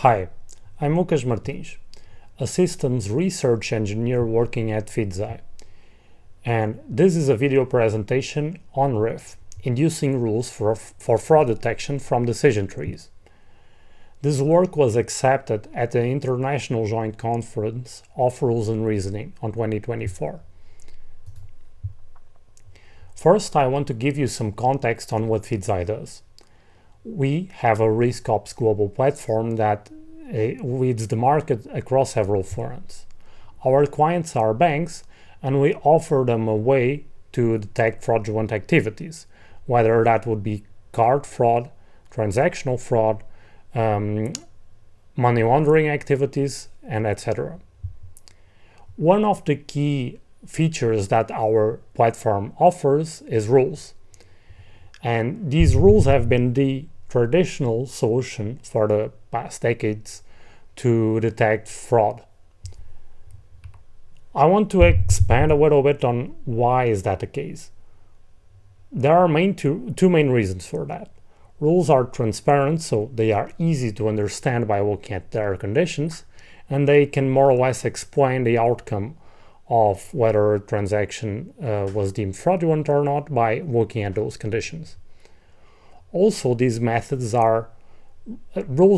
Hi, I'm Lucas Martins, a systems research engineer working at FIGU, and this is a video presentation on RIFF, inducing rules for fraud detection from decision trees. This work was accepted at the International Joint Conference of Rules and Reasoning on 2024. First, I want to give you some context on what FIGU does. We have a risk ops global platform that leads the market across several fronts. Our clients are banks, and we offer them a way to detect fraudulent activities, whether that would be card fraud, transactional fraud, money laundering activities, and etc. One of the key features that our platform offers is rules. And these rules have been the traditional solution for the past decades to detect fraud. I want to expand a little bit on why is that the case. There are two main reasons for that. Rules are transparent, so they are easy to understand by looking at their conditions, and they can more or less explain the outcome of whether a transaction was deemed fraudulent or not by looking at those conditions. Also, these rules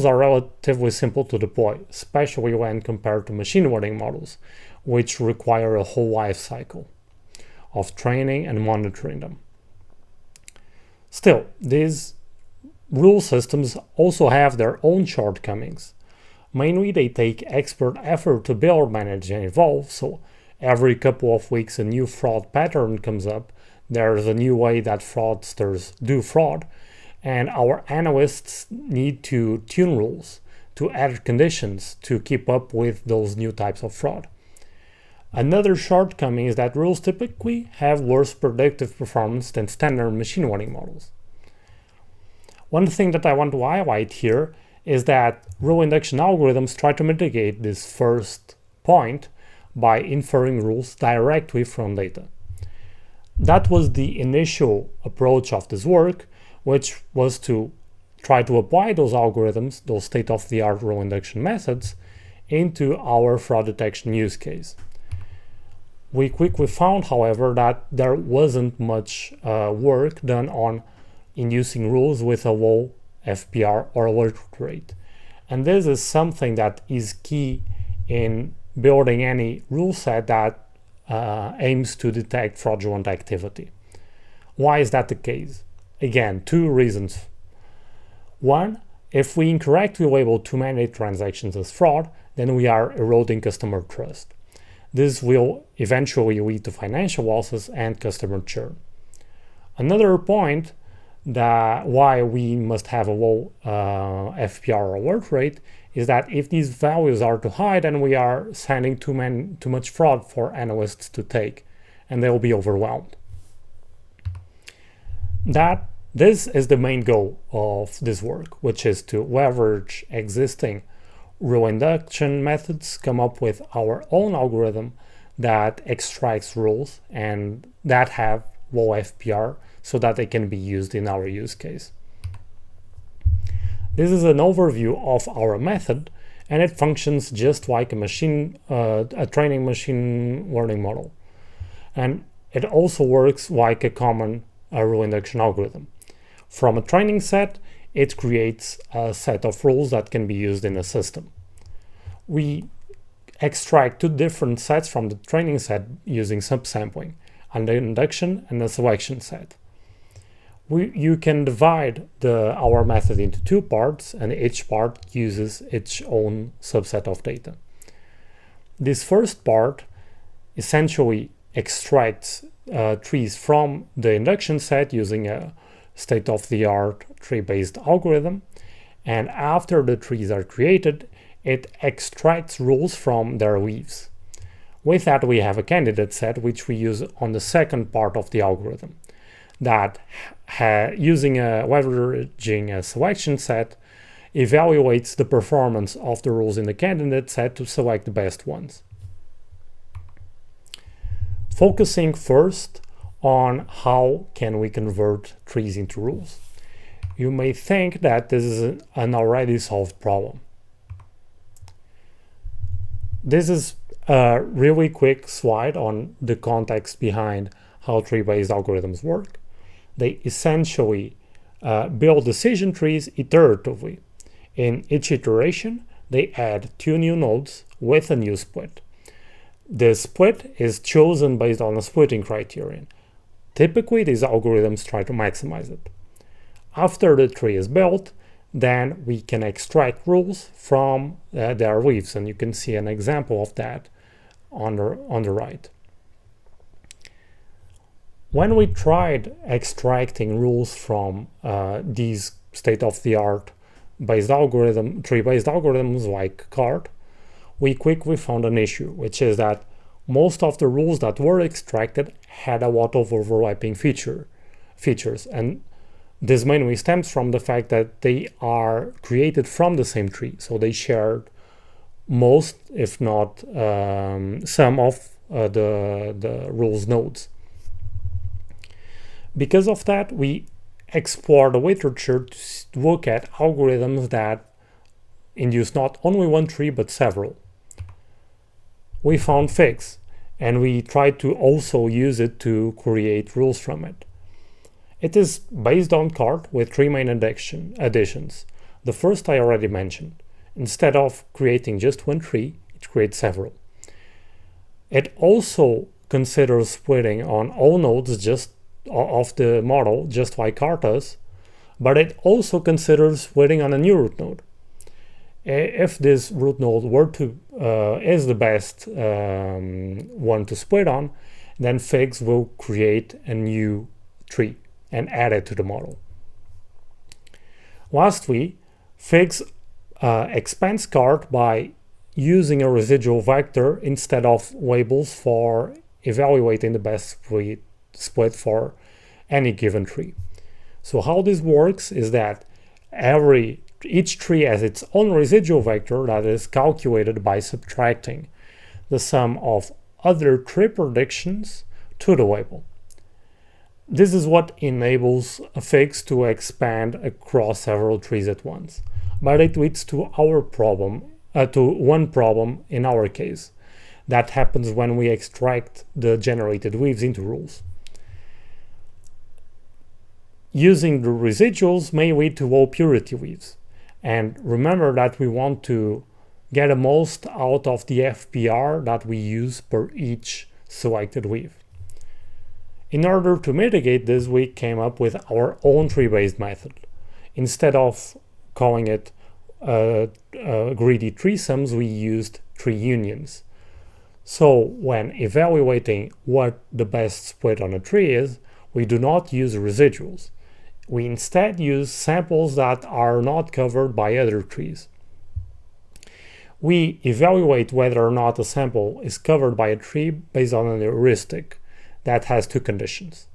are relatively simple to deploy, especially when compared to machine learning models, which require a whole life cycle of training and monitoring them. Still, these rule systems also have their own shortcomings. Mainly, they take expert effort to build, manage, and evolve, so every couple of weeks a new fraud pattern comes up, there's a new way that fraudsters do fraud, and our analysts need to tune rules, to add conditions to keep up with those new types of fraud. Another shortcoming is that rules typically have worse predictive performance than standard machine learning models. One thing that I want to highlight here is that rule induction algorithms try to mitigate this first point by inferring rules directly from data. That was the initial approach of this work, which was to try to apply those algorithms, those state-of-the-art rule induction methods, into our fraud detection use case. We quickly found, however, that there wasn't much work done on inducing rules with a low FPR or alert rate. And this is something that is key in building any rule set that aims to detect fraudulent activity. Why is that the case? Again, two reasons. One, if we incorrectly label too many transactions as fraud, then we are eroding customer trust. This will eventually lead to financial losses and customer churn. Another point that why we must have a low FPR alert rate is that if these values are too high, then we are sending too much fraud for analysts to take, and they will be overwhelmed. This is the main goal of this work, which is to leverage existing rule induction methods, come up with our own algorithm that extracts rules and that have low FPR so that they can be used in our use case. This is an overview of our method, and it functions just like a training machine learning model. And it also works like a common rule induction algorithm. From a training set, it creates a set of rules that can be used in a system. We extract two different sets from the training set using subsampling, an induction and a selection set. You can divide our method into two parts, and each part uses its own subset of data. This first part essentially extracts trees from the induction set using a state-of-the-art tree-based algorithm, and after the trees are created, it extracts rules from their leaves. With that, we have a candidate set, which we use on the second part of the algorithm, that leveraging a selection set, evaluates the performance of the rules in the candidate set to select the best ones. Focusing first on how can we convert trees into rules. You may think that this is an already solved problem. This is a really quick slide on the context behind how tree-based algorithms work. They essentially build decision trees iteratively. In each iteration, they add 2 new nodes with a new split. The split is chosen based on a splitting criterion. Typically, these algorithms try to maximize it. After the tree is built, then we can extract rules from their leaves, and you can see an example of that on the right. When we tried extracting rules from these state-of-the-art tree-based algorithms like CART, we quickly found an issue, which is that most of the rules that were extracted had a lot of overlapping features, and this mainly stems from the fact that they are created from the same tree, so they shared most, if not some of the rules nodes. Because of that, we explored the literature to look at algorithms that induce not only one tree but several. We found FIGS, and we tried to also use it to create rules from it. It is based on CART with 3 main additions. The first I already mentioned. Instead of creating just one tree, it creates several. It also considers splitting on all nodes just of the model, just like CART does, but it also considers splitting on a new root node. If this root node is the best one to split on, then FIGS will create a new tree and add it to the model. Lastly, FIGS expands CART by using a residual vector instead of labels for evaluating the best split for any given tree. So how this works is that each tree has its own residual vector that is calculated by subtracting the sum of other tree predictions to the label. This is what enables FIGS to expand across several trees at once, but it leads to one problem in our case. That happens when we extract the generated leaves into rules. Using the residuals may lead to low purity leaves. And remember that we want to get the most out of the FPR that we use per each selected leaf. In order to mitigate this, we came up with our own tree-based method. Instead of calling it greedy tree sums, we used tree unions. So when evaluating what the best split on a tree is, we do not use residuals. We instead use samples that are not covered by other trees. We evaluate whether or not a sample is covered by a tree based on an heuristic that has 2 conditions.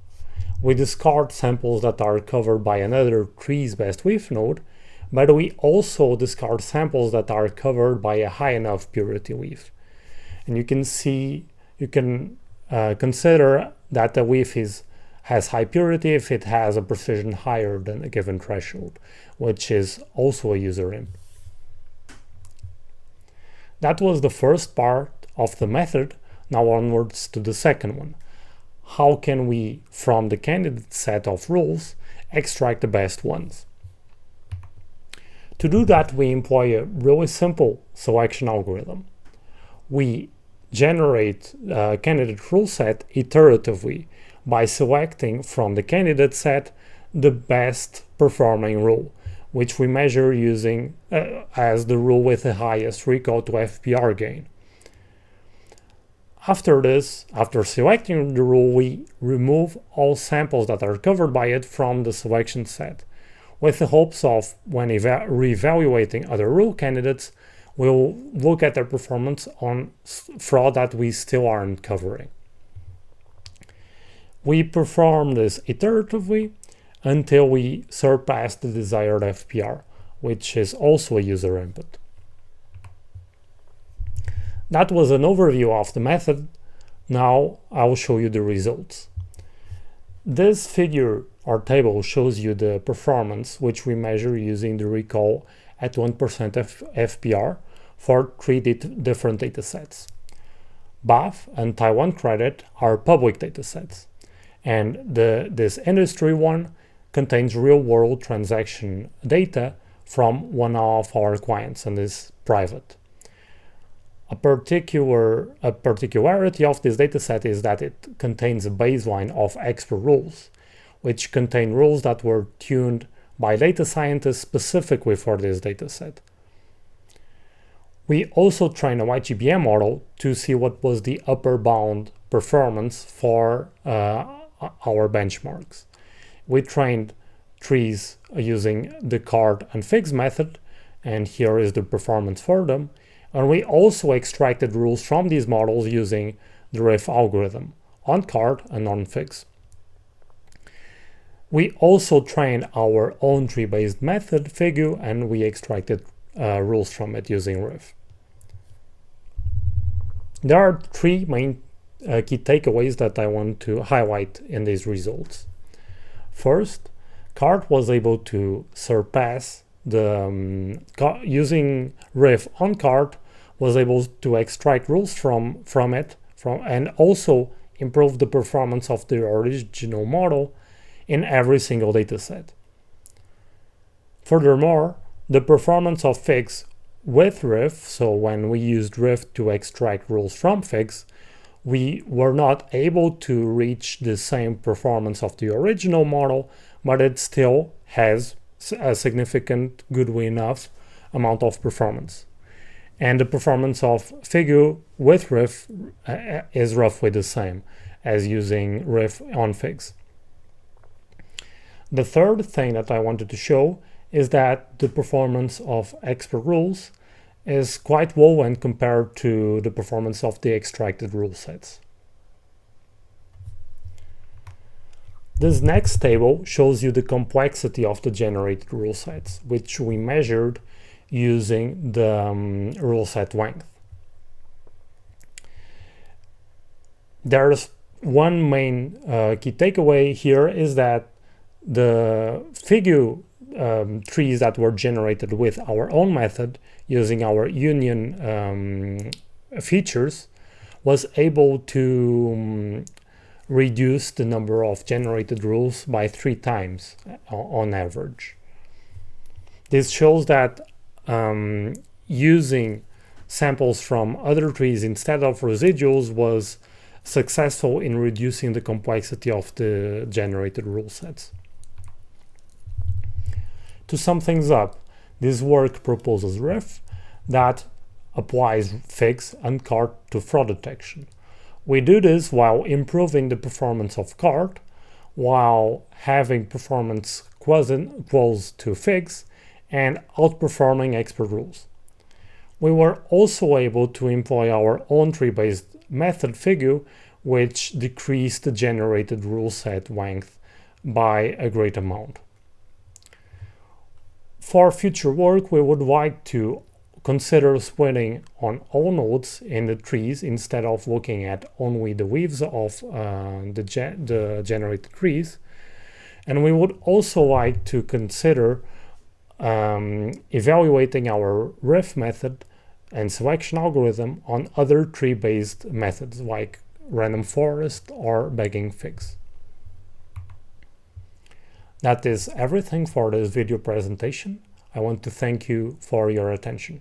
We discard samples that are covered by another tree's best leaf node, but we also discard samples that are covered by a high enough purity leaf. And you can consider that the leaf has high purity if it has a precision higher than a given threshold, which is also a user input. That was the first part of the method. Now onwards to the second one. How can we, from the candidate set of rules, extract the best ones? To do that, we employ a really simple selection algorithm. We generate a candidate rule set iteratively by selecting from the candidate set the best performing rule, which we measure using as the rule with the highest recall to FPR gain. After selecting the rule, we remove all samples that are covered by it from the selection set, with the hopes of, when reevaluating other rule candidates, we'll look at their performance on fraud that we still aren't covering. We perform this iteratively until we surpass the desired FPR, which is also a user input. That was an overview of the method. Now I'll show you the results. This figure or table shows you the performance which we measure using the recall at 1% FPR for three different datasets. BAF and Taiwan credit are public datasets, and this industry one contains real-world transaction data from one of our clients and is private. A particularity of this dataset is that it contains a baseline of expert rules, which contain rules that were tuned by data scientists specifically for this dataset. We also trained a YGBM model to see what was the upper bound performance for our benchmarks. We trained trees using the card and figs method, and here is the performance for them. And we also extracted rules from these models using the RIFF algorithm on card and on figs. We also trained our own tree-based method, FIGU, and we extracted rules from it using RIFF. There are three main key takeaways that I want to highlight in these results. First, card was able to surpass using RIFF on card, was able to extract rules from it and also improve the performance of the original model in every single dataset. Furthermore, the performance of figs with RIFF, so when we used RIFF to extract rules from figs, we were not able to reach the same performance of the original model, but it still has a significant, good enough amount of performance. And the performance of FIGU with RIFF is roughly the same as using RIFF on figs. The third thing that I wanted to show is that the performance of expert rules is quite low when compared to the performance of the extracted rule sets. This next table shows you the complexity of the generated rule sets, which we measured using the rule set length. There's one main key takeaway here is that the FIGU trees that were generated with our own method using our union features was able to reduce the number of generated rules by 3 times on average. This shows that using samples from other trees instead of residuals was successful in reducing the complexity of the generated rule sets. To sum things up, this work proposes RIFF that applies figs and card to fraud detection. We do this while improving the performance of card, while having performance close to figs, and outperforming expert rules. We were also able to employ our own tree-based method FIGU, which decreased the generated rule set length by a great amount. For future work, we would like to consider splitting on all nodes in the trees instead of looking at only the leaves of the generated trees. And we would also like to consider evaluating our RIFF method and selection algorithm on other tree-based methods like random forest or bagging figs. That is everything for this video presentation. I want to thank you for your attention.